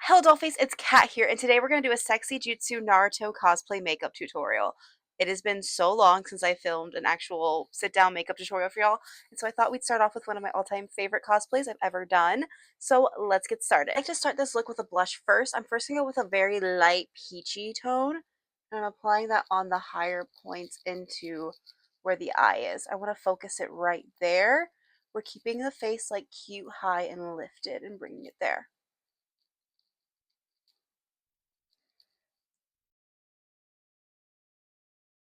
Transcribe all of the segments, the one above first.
Hello Dollface, it's Kat here, and today we're going to do a sexy Jutsu Naruto cosplay makeup tutorial. It has been so long since I filmed an actual sit-down makeup tutorial for y'all, and so I thought we'd start off with one of my all-time favorite cosplays I've ever done. So let's get started. I like to start this look with a blush first. I'm first going to go with a very light peachy tone, and I'm applying that on the higher points into where the eye is. I want to focus it right there. We're keeping the face like cute, high, and lifted and bringing it there.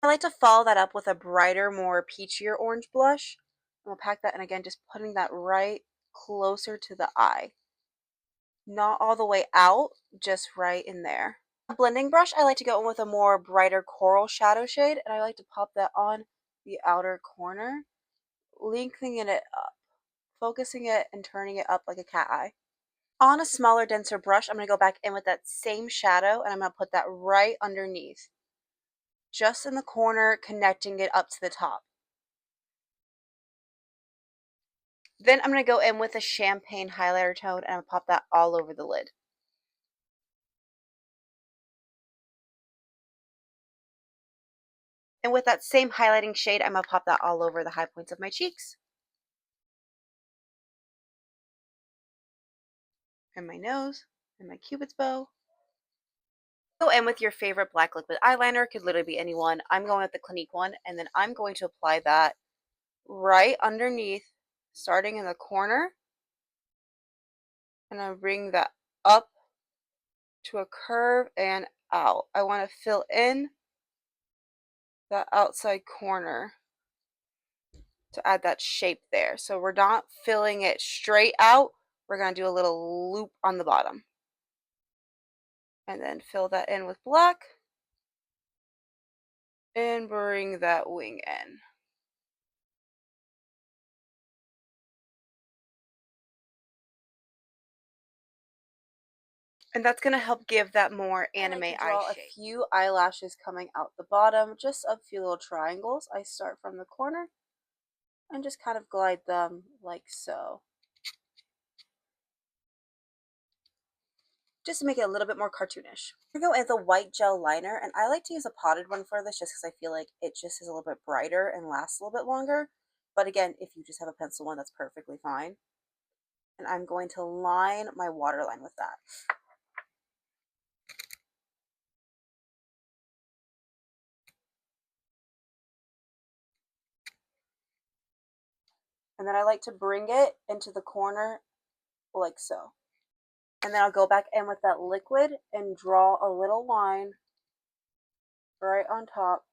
I like to follow that up with a brighter, more peachier orange blush. And we'll pack that in again, just putting that right closer to the eye. Not all the way out, just right in there. A blending brush, I like to go in with a more brighter coral shadow shade, and I like to pop that on the outer corner, lengthening it up, focusing it and turning it up like a cat eye. On a smaller, denser brush, I'm going to go back in with that same shadow, and I'm going to put that right underneath, just in the corner, connecting it up to the top. Then I'm going to go in with a champagne highlighter tone and I'll pop that all over the lid. And with that same highlighting shade, I'm going to pop that all over the high points of my cheeks. And my nose. And my cupid's bow. Go in with your favorite black liquid eyeliner. It could literally be any one. I'm going with the Clinique one. And then I'm going to apply that right underneath, starting in the corner. And I'll bring that up to a curve and out. I want to fill in the outside corner to add that shape there. So we're not filling it straight out. We're going to do a little loop on the bottom. And then fill that in with black. And bring that wing in. And that's going to help give that more anime eye shape. I like to draw a few eyelashes coming out the bottom, just a few little triangles. I start from the corner and just kind of glide them like so. Just to make it a little bit more cartoonish. I go with a white gel liner, and I like to use a potted one for this just because I feel like it just is a little bit brighter and lasts a little bit longer. But again, if you just have a pencil one, that's perfectly fine. And I'm going to line my waterline with that. And then I like to bring it into the corner like so. And then I'll go back in with that liquid and draw a little line right on top,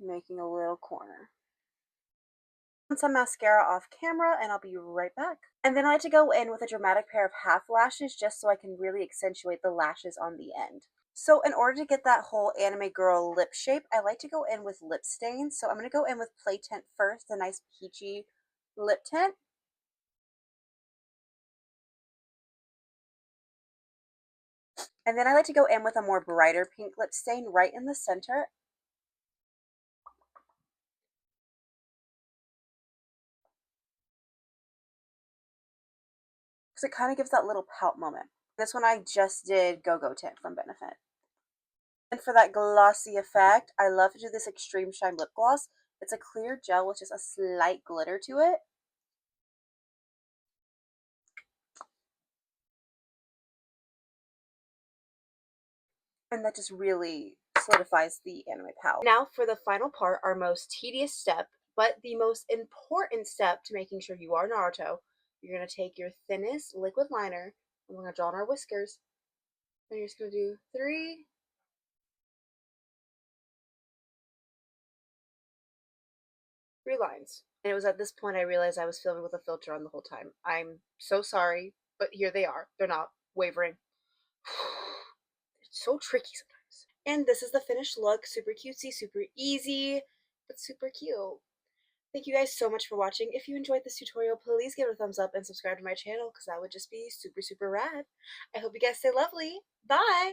making a little corner. Some mascara off camera and I'll be right back. And then I like to go in with a dramatic pair of half lashes just so I can really accentuate the lashes on the end. So in order to get that whole anime girl lip shape, I like to go in with lip stains. So I'm going to go in with Play Tint first, the nice peachy lip tint. And then I like to go in with a more brighter pink lip stain right in the center. Because it kind of gives that little pout moment. This one I just did Go-Go Tint from Benefit. And for that glossy effect, I love to do this Extreme Shine Lip Gloss. It's a clear gel with just a slight glitter to it. And that just really solidifies the anime palette. Now for the final part, our most tedious step, but the most important step to making sure you are Naruto. You're going to take your thinnest liquid liner, and we're going to draw on our whiskers. And you're just going to do three lines. And it was at this point I realized I was filming with a filter on the whole time. I'm so sorry, but here they are. They're not wavering. It's so tricky sometimes. And this is the finished look. Super cutesy, super easy, but super cute. Thank you guys so much for watching. If you enjoyed this tutorial, please give it a thumbs up and subscribe to my channel because that would just be super, super rad. I hope you guys stay lovely. Bye!